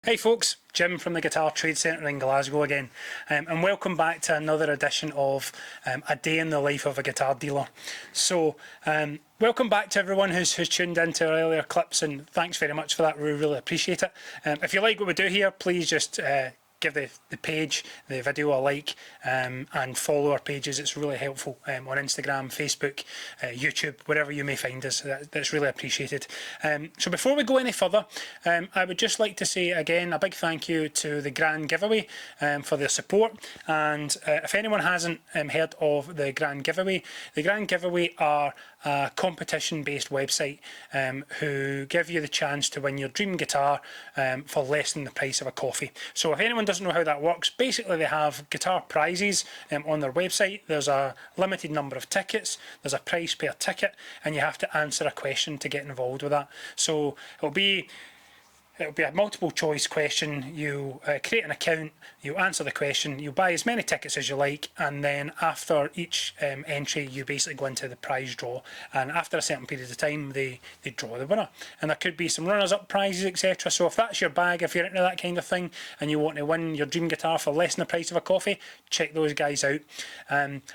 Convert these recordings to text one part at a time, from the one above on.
Hey folks, Jim from the Guitar Trade Centre in Glasgow again, and welcome back to another edition of A Day in the Life of a Guitar Dealer. So, welcome back to everyone who's tuned into our earlier clips, and thanks very much for that, we really appreciate it. If you like what we do here, please just give the page, the video a like, and follow our pages. It's really helpful on Instagram, Facebook, YouTube, wherever you may find us. That's really appreciated. So before we go any further, I would just like to say again a big thank you to the Grand Giveaway for their support. And if anyone hasn't heard of the Grand Giveaway are a competition-based website who give you the chance to win your dream guitar for less than the price of a coffee. So if anyone doesn't know how that works, basically they have guitar prizes on their website. There's a limited number of tickets, there's a price per ticket, and you have to answer a question to get involved with that. So it'll be a multiple choice question. You create an account, you answer the question, you buy as many tickets as you like, and then after each entry you basically go into the prize draw, and after a certain period of time they draw the winner. And there could be some runners-up prizes, etc. So if that's your bag, if you're into that kind of thing and you want to win your dream guitar for less than the price of a coffee, check those guys out.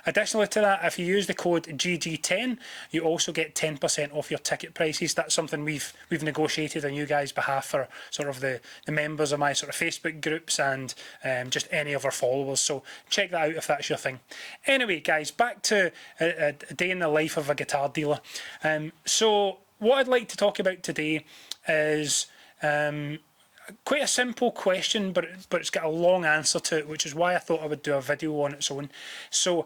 Additionally to that, if you use the code GG10, you also get 10% off your ticket prices. That's something we've negotiated on you guys' behalf for sort of the members of my sort of Facebook groups and just any of our followers. So check that out if that's your thing. Anyway, guys, back to a day in the life of a guitar dealer. So what I'd like to talk about today is quite a simple question, but it's got a long answer to it, which is why I thought I would do a video on its own. So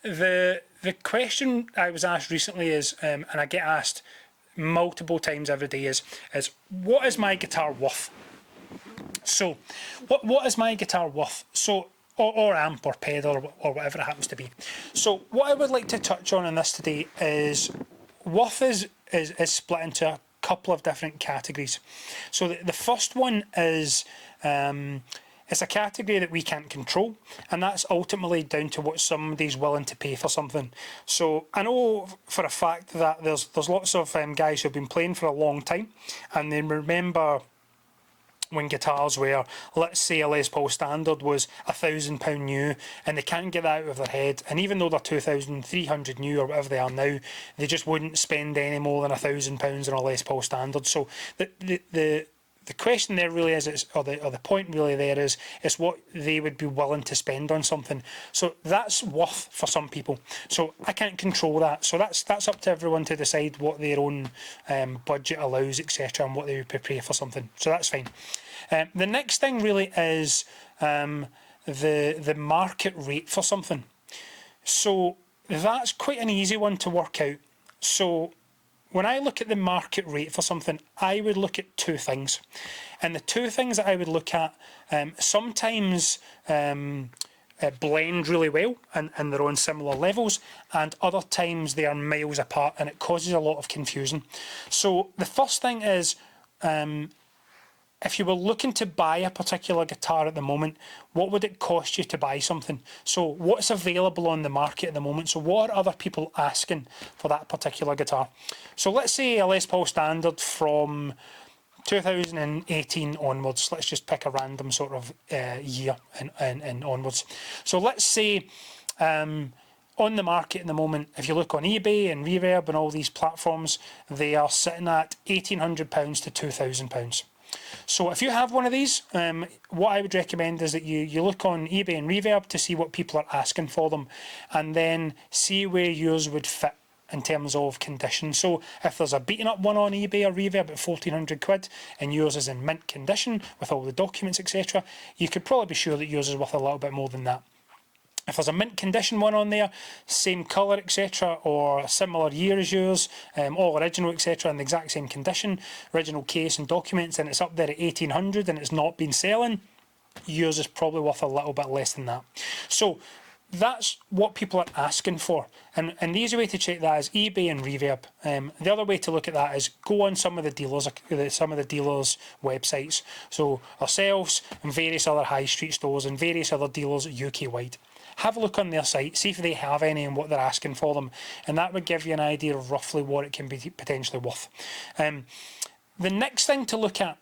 the question I was asked recently is, and I get asked multiple times every day, is what is my guitar worth? So what is my guitar worth? So or amp or pedal or whatever it happens to be. So what I would like to touch on in this today is worth is split into a couple of different categories. So the first one is it's a category that we can't control, and that's ultimately down to what somebody's willing to pay for something. So I know for a fact that there's lots of guys who've been playing for a long time, and they remember when guitars were, let's say a Les Paul Standard was £1,000 new, and they can't get that out of their head, and even though they're 2,300 new or whatever they are now, they just wouldn't spend any more than £1,000 on a Les Paul Standard. So the question there really is, or the point really there is what they would be willing to spend on something. So that's worth for some people. So I can't control that. So that's up to everyone to decide what their own budget allows, etc., and what they would prepare for something. So that's fine. The next thing really is the market rate for something. So that's quite an easy one to work out. So when I look at the market rate for something, I would look at two things. And the two things that I would look at sometimes blend really well and they're on similar levels, and other times they are miles apart, and it causes a lot of confusion. So the first thing is, if you were looking to buy a particular guitar at the moment, what would it cost you to buy something? So what's available on the market at the moment? So what are other people asking for that particular guitar? So let's say a Les Paul Standard from 2018 onwards. Let's just pick a random sort of year and onwards. So let's say on the market at the moment, if you look on eBay and Reverb and all these platforms, they are sitting at £1,800 to £2,000. So if you have one of these, what I would recommend is that you look on eBay and Reverb to see what people are asking for them, and then see where yours would fit in terms of condition. So if there's a beaten up one on eBay or Reverb at £1,400 and yours is in mint condition with all the documents, etc., you could probably be sure that yours is worth a little bit more than that. If there's a mint condition one on there, same colour, etc., or a similar year as yours, all original, etc., in the exact same condition, original case and documents, and it's up there at 1,800 and it's not been selling, yours is probably worth a little bit less than that. So that's what people are asking for, and the easy way to check that is eBay and Reverb. The other way to look at that is go on some of the dealers' websites, so ourselves and various other high street stores and various other dealers UK wide. Have a look on their site, see if they have any and what they're asking for them, and that would give you an idea of roughly what it can be potentially worth. The next thing to look at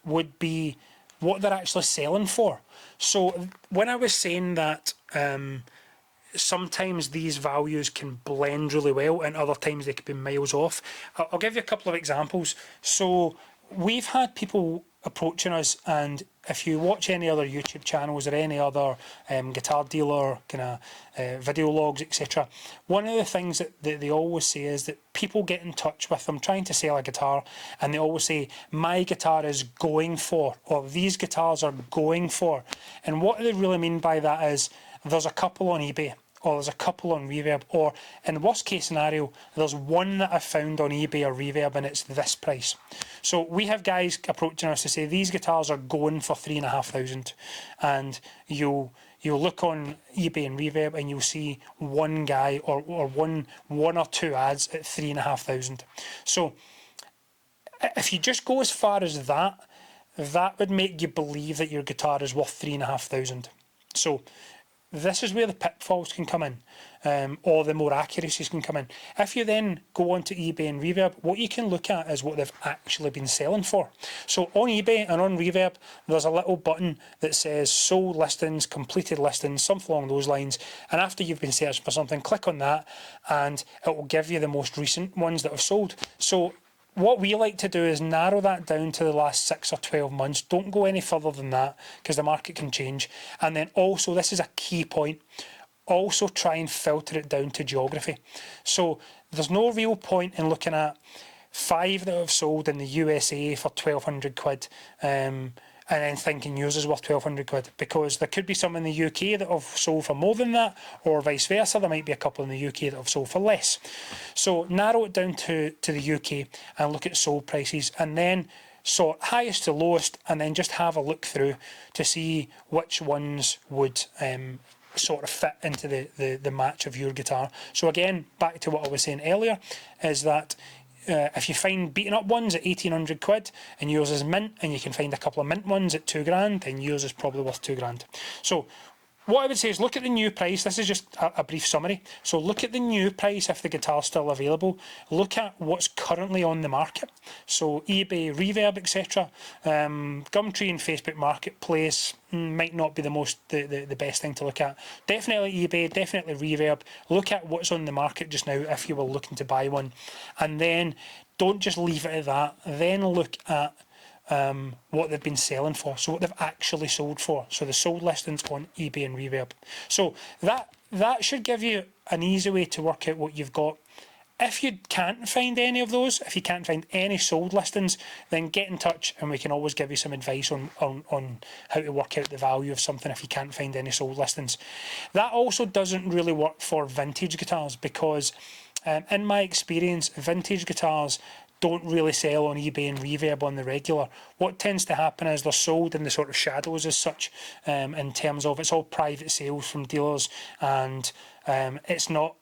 would be what they're actually selling for. So when I was saying that sometimes these values can blend really well and other times they could be miles off, I'll give you a couple of examples. So we've had people approaching us, and if you watch any other YouTube channels or any other guitar dealer kind of video logs, etc., one of the things that they always say is that people get in touch with them trying to sell a guitar, and they always say, my guitar is going for, or these guitars are going for. And what they really mean by that is there's a couple on eBay, or there's a couple on Reverb, or in the worst case scenario, there's one that I found on eBay or Reverb and it's this price. So we have guys approaching us to say these guitars are going for $3,500, and you'll look on eBay and Reverb and you'll see one guy or one or two ads at $3,500. So if you just go as far as that, that would make you believe that your guitar is worth $3,500. So this is where the pitfalls can come in, or the more accuracies can come in. If you then go onto eBay and Reverb, what you can look at is what they've actually been selling for. So on eBay and on Reverb, there's a little button that says sold listings, completed listings, something along those lines. And after you've been searching for something, click on that and it will give you the most recent ones that have sold. So what we like to do is narrow that down to the last 6 or 12 months. Don't go any further than that because the market can change. And then also, this is a key point, also try and filter it down to geography. So there's no real point in looking at 5 that have sold in the USA for 1,200 quid and then thinking yours is worth 1,200 quid, because there could be some in the UK that have sold for more than that, or vice versa. There might be a couple in the UK that have sold for less. So narrow it down to the UK and look at sold prices, and then sort highest to lowest, and then just have a look through to see which ones would sort of fit into the match of your guitar. So again, back to what I was saying earlier, is that if you find beaten up ones at 1,800 quid and yours is mint, and you can find a couple of mint ones at £2,000, then yours is probably worth £2,000. So what I would say is look at the new price. This is just a brief summary. So look at the new price if the guitar's still available. Look at what's currently on the market. So eBay, Reverb, etc. Gumtree and Facebook Marketplace might not be the best thing to look at. Definitely eBay, definitely Reverb. Look at what's on the market just now if you were looking to buy one. And then don't just leave it at that. Then look at what they've been selling for, so what they've actually sold for. So the sold listings on eBay and Reverb. So that should give you an easy way to work out what you've got. If you can't find any of those, if you can't find any sold listings, then get in touch and we can always give you some advice on how to work out the value of something if you can't find any sold listings. That also doesn't really work for vintage guitars, because in my experience, vintage guitars don't really sell on eBay and Reverb on the regular. What tends to happen is they're sold in the sort of shadows as such, in terms of it's all private sales from dealers, and it's not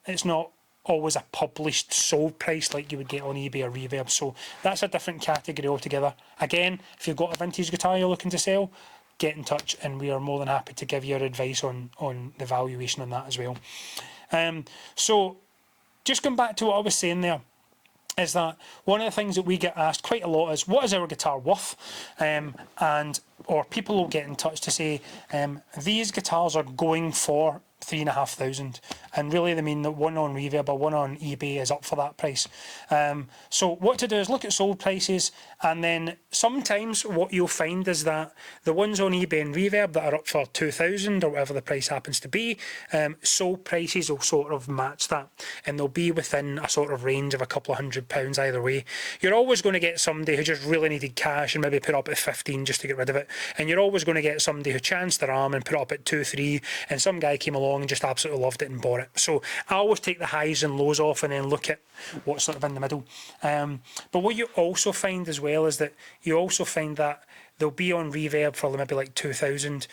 always a published sold price like you would get on eBay or Reverb. So that's a different category altogether. Again, if you've got a vintage guitar you're looking to sell, get in touch and we are more than happy to give you our advice on the valuation on that as well. So just going back to what I was saying there, is that one of the things that we get asked quite a lot is, what is our guitar worth? Or people will get in touch to say, these guitars are going for £3,500, and really they mean that one on Reverb or one on eBay is up for that price. So what to do is look at sold prices, and then sometimes what you'll find is that the ones on eBay and Reverb that are up for £2,000 or whatever the price happens to be, sold prices will sort of match that, and they'll be within a sort of range of a couple of £100 either way. You're always going to get somebody who just really needed cash and maybe put up at 15 just to get rid of it, and you're always going to get somebody who chanced their arm and put it up at 2-3, and some guy came along and just absolutely loved it and bought it. So I always take the highs and lows off and then look at what's sort of in the middle. But what you also find as well is that you also find that they'll be on Reverb for maybe like 2,000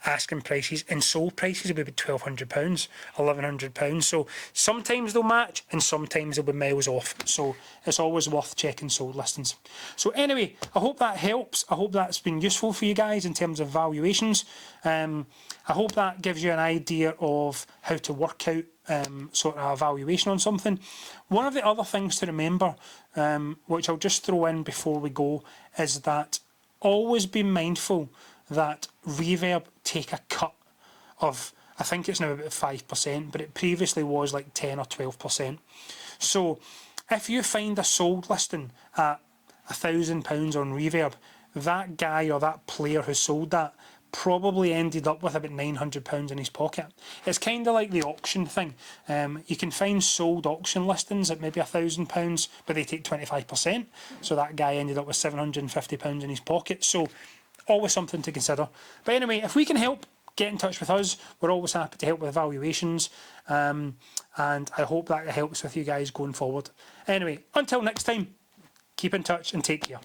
asking prices, and sold prices will be about £1,200, £1,100. So sometimes they'll match and sometimes they'll be miles off. So it's always worth checking sold listings. So anyway, I hope that helps. I hope that's been useful for you guys in terms of valuations. I hope that gives you an idea of how to work out sort of a valuation on something. One of the other things to remember, which I'll just throw in before we go, is that always be mindful that reverb take a cut of, I think it's now about 5%, but it previously was like 10 or 12%. So if you find a sold listing at £1,000 on reverb, that guy or that player who sold that probably ended up with about £900 in his pocket. It's kind of like the auction thing. You can find sold auction listings at maybe £1,000, but they take 25%. So that guy ended up with £750 in his pocket. So always something to consider. But anyway, if we can help, get in touch with us. We're always happy to help with valuations. And I hope that helps with you guys going forward. Anyway, until next time, keep in touch and take care.